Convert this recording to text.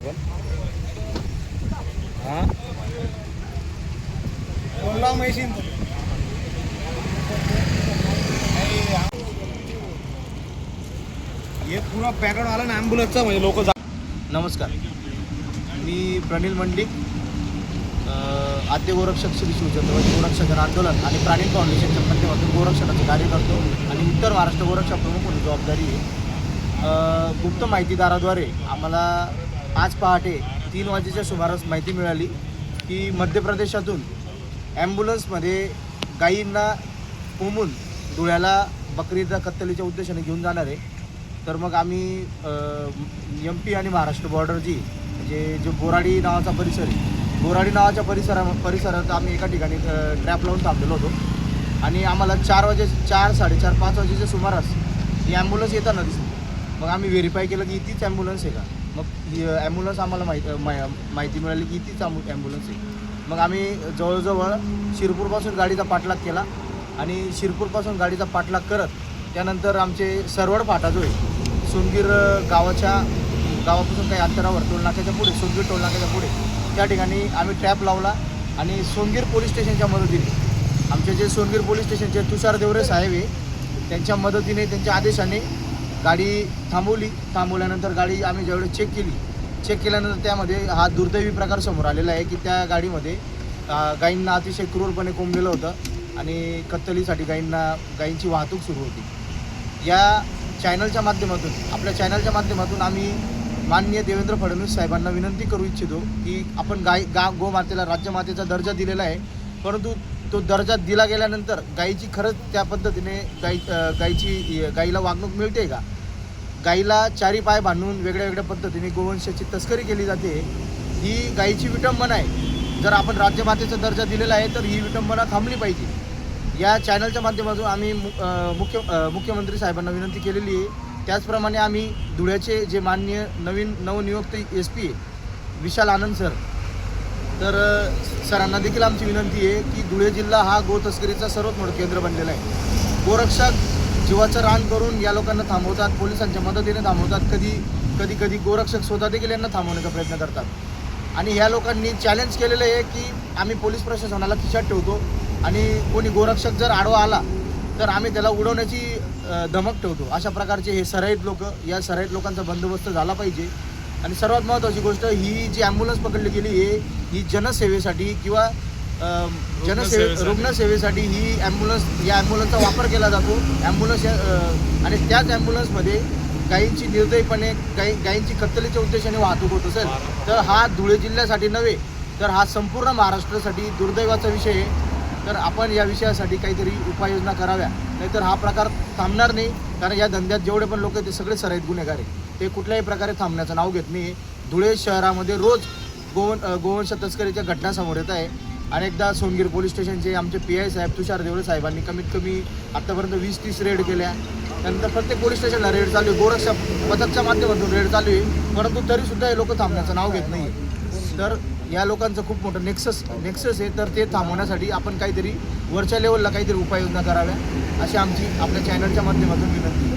हाँ बोला मशीन हे पूरा पॅकेट आला ना ॲम्ब्युलन्सचा म्हणजे लोक नमस्कार, मी प्रणिल मंडिक, आद्य गोरक्षक श्री शिवछत्रपती गोरक्षक जन आंदोलन आणि प्राणी फाउंडेशनच्या माध्यमातून गोरक्षणाचे कार्य करतो आणि उत्तर महाराष्ट्र गोरक्षक प्रमुख म्हणून जबाबदारी आहे. गुप्त माहितीदाराद्वारे आम्हाला आज पहाटे 3 वाजेच्या सुमारास माहिती मिळाली की मध्य प्रदेशातून ॲम्ब्युलन्समध्ये गायींना कोंबून धुळ्याला बकरीचा कत्तलीच्या उद्देशाने घेऊन जाणार आहे. तर मग आम्ही MP आणि महाराष्ट्र बॉर्डर म्हणजे जो बोराडी नावाचा परिसर आहे, बोराडी नावाच्या परिसरात आम्ही एका ठिकाणी ट्रॅप लावून थांबलेलो होतो आणि आम्हाला 4:30 5 वाजेच्या सुमारास ही ॲम्ब्युलन्स येताना दिसली. मग आम्ही व्हेरीफाय केलं की तीच ॲम्ब्युलन्स आहे का. मग ही ॲम्ब्युलन्स आम्हाला माहिती मिळाली की तीच ॲम्ब्युलन्स आहे. मग आम्ही जवळजवळ शिरपूरपासून गाडीचा पाठलाग केला आणि शिरपूरपासून गाडीचा पाठलाग करत त्यानंतर आमचे सरवड फाटा जो आहे सोनगीर गावापासून काही अंतरावर टोलनाक्याच्या पुढे, सोनगीर टोलनाक्याच्या पुढे त्या ठिकाणी आम्ही ट्रॅप लावला आणि सोनगीर पोलीस स्टेशनच्या मदतीने आमचे जे सोनगीर पोलीस स्टेशनचे तुषार देवरे साहेब आहे त्यांच्या मदतीने, त्यांच्या आदेशाने गाडी थांबवल्यानंतर गाडी आम्ही ज्यावेळेस चेक केल्यानंतर त्यामध्ये हा दुर्दैवी प्रकार समोर आलेला आहे की त्या गाडीमध्ये गायींना अतिशय क्रूरपणे कोंबलेलं होतं आणि कत्तलीसाठी गायींची वाहतूक सुरू होती. या चॅनलच्या माध्यमातून, आपल्या चॅनलच्या माध्यमातून आम्ही माननीय देवेंद्र फडणवीस साहेबांना विनंती करू इच्छितो की आपण गोमातेला राज्यमातेचा दर्जा दिलेला आहे, परंतु तो दर्जा दिला गेल्यानंतर गायीची खरंच त्या पद्धतीने गायीला वागणूक मिळते का. गायीला 4 पाय बांधून वेगळ्या पद्धतीने गोवंशाची तस्करी केली जाते. ही गायीची विटंबना आहे. जर आपण राज्यमातेचा दर्जा दिलेला आहे तर ही विटंबना थांबली पाहिजे. या चॅनलच्या माध्यमातून आम्ही मुख्यमंत्री साहेबांना विनंती केलेली आहे. त्याचप्रमाणे आम्ही धुळ्याचे जे माननीय नवनियुक्त SP विशाल आनंद सर, तर सरांना देखील आमची विनंती आहे की धुळे जिल्हा हा गो तस्करीचा सर्वात मोठं केंद्र बनलेला आहे. गोरक्षक जीवाचं रान करून या लोकांना थांबवतात, पोलिसांच्या मदतीने थांबवतात, कधी गोरक्षक स्वतः देखील यांना थांबवण्याचा प्रयत्न करतात. आणि ह्या लोकांनी चॅलेंज केलेलं आहे की आम्ही पोलीस प्रशासनाला खिशात ठेवतो आणि कोणी गोरक्षक जर आडवा आला तर आम्ही त्याला उडवण्याची धमक ठेवतो. अशा प्रकारचे हे सराईत लोक, या सराईत लोकांचा बंदोबस्त झाला पाहिजे. आणि सर्वात महत्त्वाची गोष्ट, ही जी ॲम्ब्युलन्स पकडली गेली आहे ही जनसेवेसाठी किंवा रुग्णसेवेसाठी ही या ॲम्ब्युलन्सचा वापर केला जातो. ॲम्ब्युलन्स आणि त्याच ॲम्ब्युलन्समध्ये गायींची निर्दयीपणे गायींची कत्तलीच्या उद्देशाने वाहतूक होत असेल तर हा धुळे जिल्ह्यासाठी नव्हे तर हा संपूर्ण महाराष्ट्रासाठी दुर्दैवाचा विषय आहे. तर आपण या विषयासाठी काहीतरी उपाययोजना कराव्या, नाहीतर हा प्रकार थांबणार नाही. कारण या धंद्यात जेवढे पण लोक आहेत ते सगळे सराईत गुन्हेगार आहे. ते कुठल्याही प्रकारे थांबण्याचं नाव घेत नाही. धुळे शहरामध्ये रोज गोवंश तस्करीच्या घटना समोर येत आहे. अनेकदा सोनगीर पोलीस स्टेशनचे आमचे PI साहेब तुषार देवरे साहेबांनी कमीत कमी आत्तापर्यंत 20-30 रेड केल्या. त्यानंतर प्रत्येक पोलीस स्टेशनला रेड चालू आहे, गोरक्षक पथकच्या माध्यमातून रेड चालू आहे, परंतु तरीसुद्धा हे लोक थांबण्याचं नाव घेत नाही. तर या लोकांचं खूप मोठं नेक्सस आहे. तर ते थांबवण्यासाठी आपण काहीतरी वरच्या लेवलला काहीतरी उपाययोजना कराव्या अशी आमची आपल्या चॅनलच्या माध्यमातून विनंती.